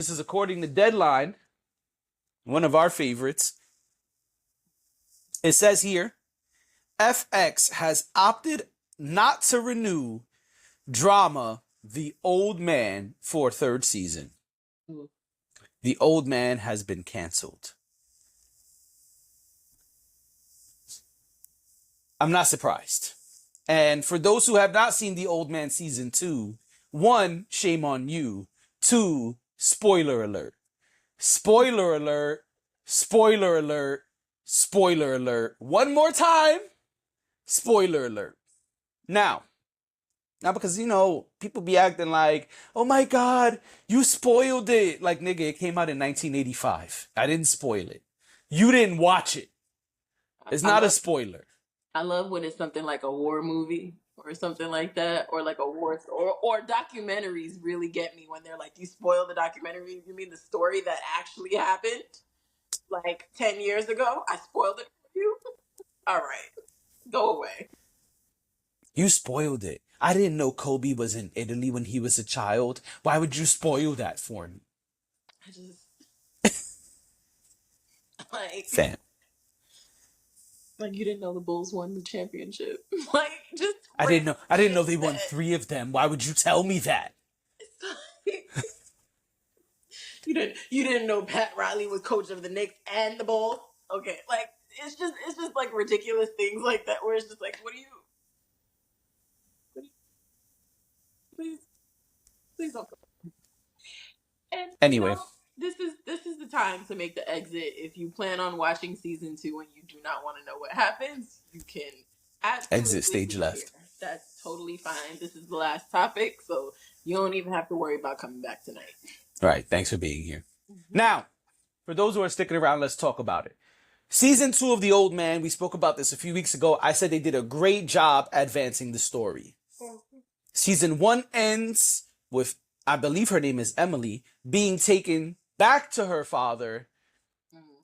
This is according to Deadline, one of our favorites. It says here, FX has opted not to renew drama The Old Man for a third season. The Old Man has been canceled. I'm not surprised. And for those who have not seen The Old Man season 2, 1, shame on you. 2, spoiler alert. Spoiler alert. Spoiler alert. Spoiler alert. One more time. Spoiler alert. Now because, people be acting like, oh my God, you spoiled it. Like, nigga, it came out in 1985. I didn't spoil it. You didn't watch it. It's not a spoiler. I love when it's something like a war movie or something like that, or like a war, or documentaries really get me when they're like, you spoil the documentary. You mean the story that actually happened like 10 years ago? I spoiled it for you? All right, go away. You spoiled it. I didn't know Kobe was in Italy when he was a child. Why would you spoil that for me? I just like Fam. Like, you didn't know the Bulls won the championship. Like, just I didn't know they won 3 of them. Why would you tell me that? You didn't know Pat Riley was coach of the Knicks and the Bulls? Okay, like it's just like ridiculous things like that where it's just like, please don't go. And anyway, this is the time to make the exit. If you plan on watching season 2 and you do not want to know what happens, you can exit stage left. Here. That's totally fine. This is the last topic, so you don't even have to worry about coming back tonight. All right, thanks for being here. Mm-hmm. Now, for ththose who are sticking around, let's talk about it. Season 2 of The Old Man, we spoke about this a few weeks ago. I said they did a great job advancing the story. Mm-hmm. Season 1 ends with, I believe her name is Emily, being taken back to her father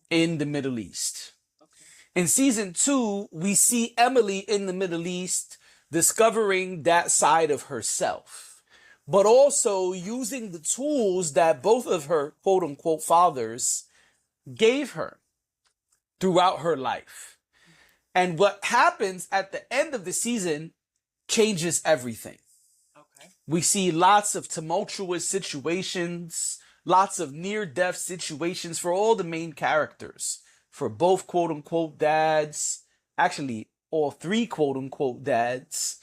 in the Middle East. Okay. In season 2, we see Emily in the Middle East discovering that side of herself, but also using the tools that both of her quote unquote fathers gave her throughout her life. And what happens at the end of the season changes everything. Okay. We see lots of tumultuous situations, lots of near-death situations for all the main characters, for both quote-unquote dads, actually all 3 quote-unquote dads,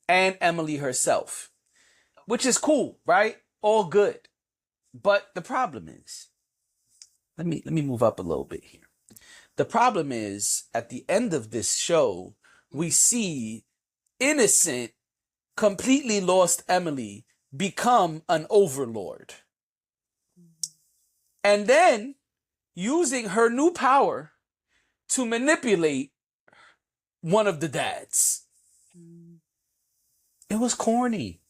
and Emily herself, which is cool, right? All good. But the problem is, let me move up a little bit here. The problem is, at the end of this show, we see innocent, completely lost Emily become an overlord. And then using her new power to manipulate one of the dads. It was corny.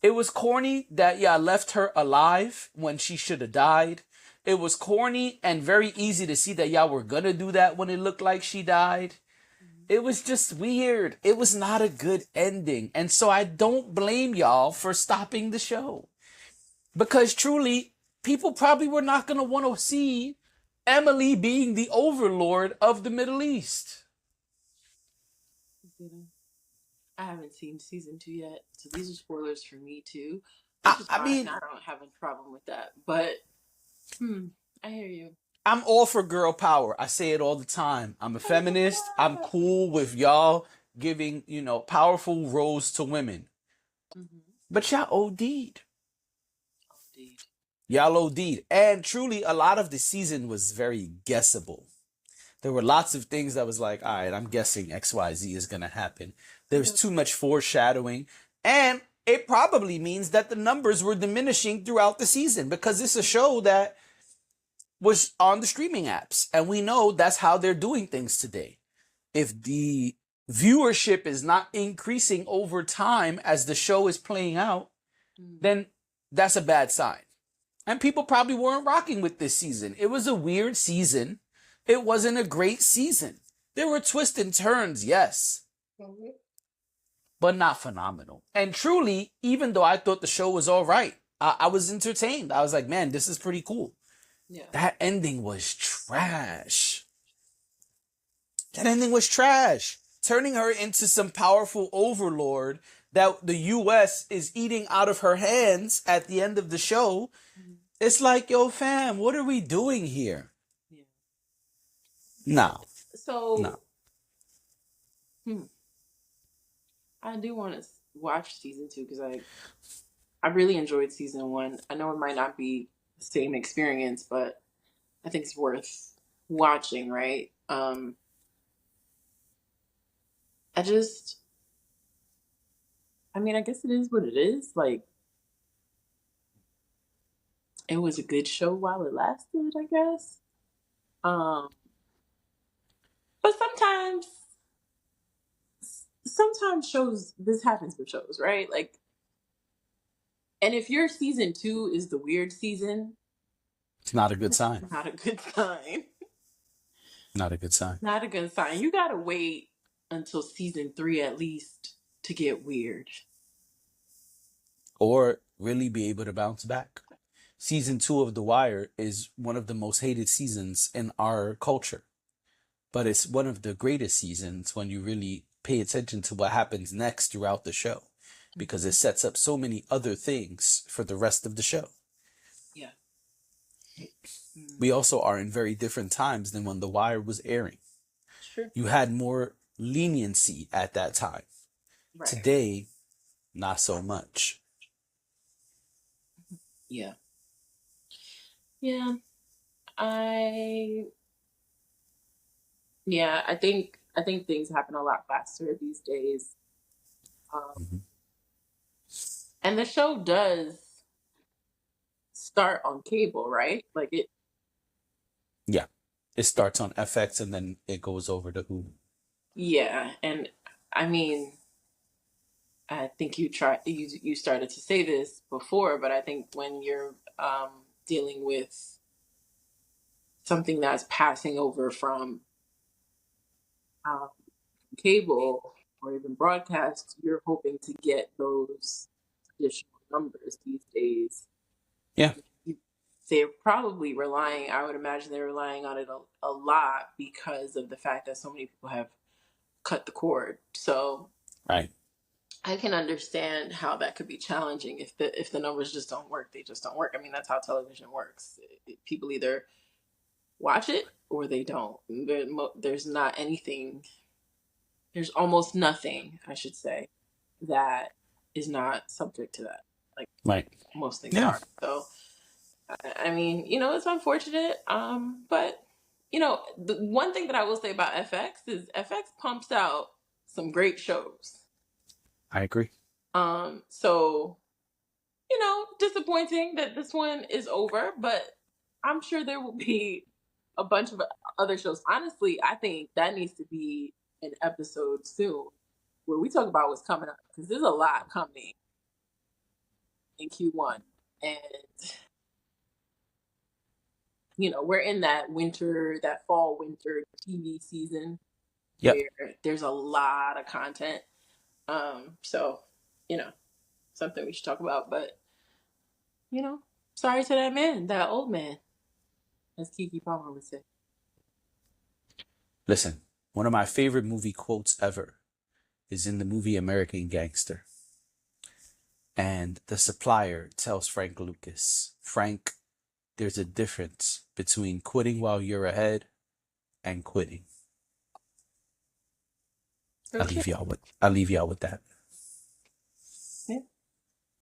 It was corny that y'all left her alive when she should have died. It was corny and very easy to see that y'all were gonna do that when it looked like she died. It was just weird. It was not a good ending. And so I don't blame y'all for stopping the show. Because truly, people probably were not going to want to see Emily being the overlord of the Middle East. I haven't seen season 2 yet, so these are spoilers for me too. I mean, I don't have a problem with that, but I hear you. I'm all for girl power. I say it all the time. I'm a feminist. I'm cool with y'all giving, powerful roles to women. Mm-hmm. But y'all OD'd. Y'all OD'd. And truly, a lot of the season was very guessable. There were lots of things that was like, all right, I'm guessing XYZ is going to happen. There was too much foreshadowing. And it probably means that the numbers were diminishing throughout the season because it's a show that was on the streaming apps. And we know that's how they're doing things today. If the viewership is not increasing over time as the show is playing out, then that's a bad sign. And people probably weren't rocking with this season. It was a weird season. It wasn't a great season. There were twists and turns, yes. But not phenomenal. And truly, even though I thought the show was all right, I was entertained. I was like, man, this is pretty cool. Yeah. That ending was trash. That ending was trash. Turning her into some powerful overlord that the US is eating out of her hands at the end of the show. Mhm. It's like, yo, fam, what are we doing here? Yeah. No, So no. hmm, I do want to watch season 2 because I really enjoyed season 1. I know it might not be the same experience, but I think it's worth watching, right? I just, I mean, I guess it is what it is. Like, it was a good show while it lasted, I guess. Um, but sometimes shows, this happens with shows, right? Like, and if your season 2 is the weird season, It's not a good sign. not a good sign. Not a good sign. Not a good sign. You gotta wait until season 3 at least to get weird. Or really be able to bounce back. Season 2 of The Wire is one of the most hated seasons in our culture. But it's one of the greatest seasons when you really pay attention to what happens next throughout the show. Because it sets up so many other things for the rest of the show. Yeah. We also are in very different times than when The Wire was airing. Sure. You had more leniency at that time. Right. Today, not so much. Yeah. Yeah. I yeah, I think things happen a lot faster these days. Mhm. And the show does start on cable, right? Like it Yeah. It starts on FX and then it goes over to Hulu. yeah, and I mean, I think you started to say this before, but I think when you're dealing with something that's passing over from um, cable or even broadcast, you're hoping to get those additional numbers these days. Yeah. They're probably relying, I would imagine they're relying on it a lot because of the fact that so many people have cut the cord. So Right. I can understand how that could be challenging if the numbers just don't work. They just don't work. I mean, that's how television works. People either watch it or they don't. There's not anything. There's almost nothing, I should say, that is not subject to that. Like Right. most things Yeah. are. So I mean, it's unfortunate. But the one thing that I will say about FX is FX pumps out some great shows. I agree. So disappointing that this one is over, but I'm sure there will be a bunch of other shows. Honestly, I think that needs to be an episode soon where we talk about what's coming up because there's a lot coming in Q1, and we're in that fall winter TV season Yep. where there's a lot of content. So something we should talk about, but sorry to that man, that old man, as Kiki Palmer would say. Listen, one of my favorite movie quotes ever is in the movie American Gangster. And the supplier tells Frank Lucas, Frank, there's a difference between quitting while you're ahead and quitting. Okay. I'll leave y'all with that.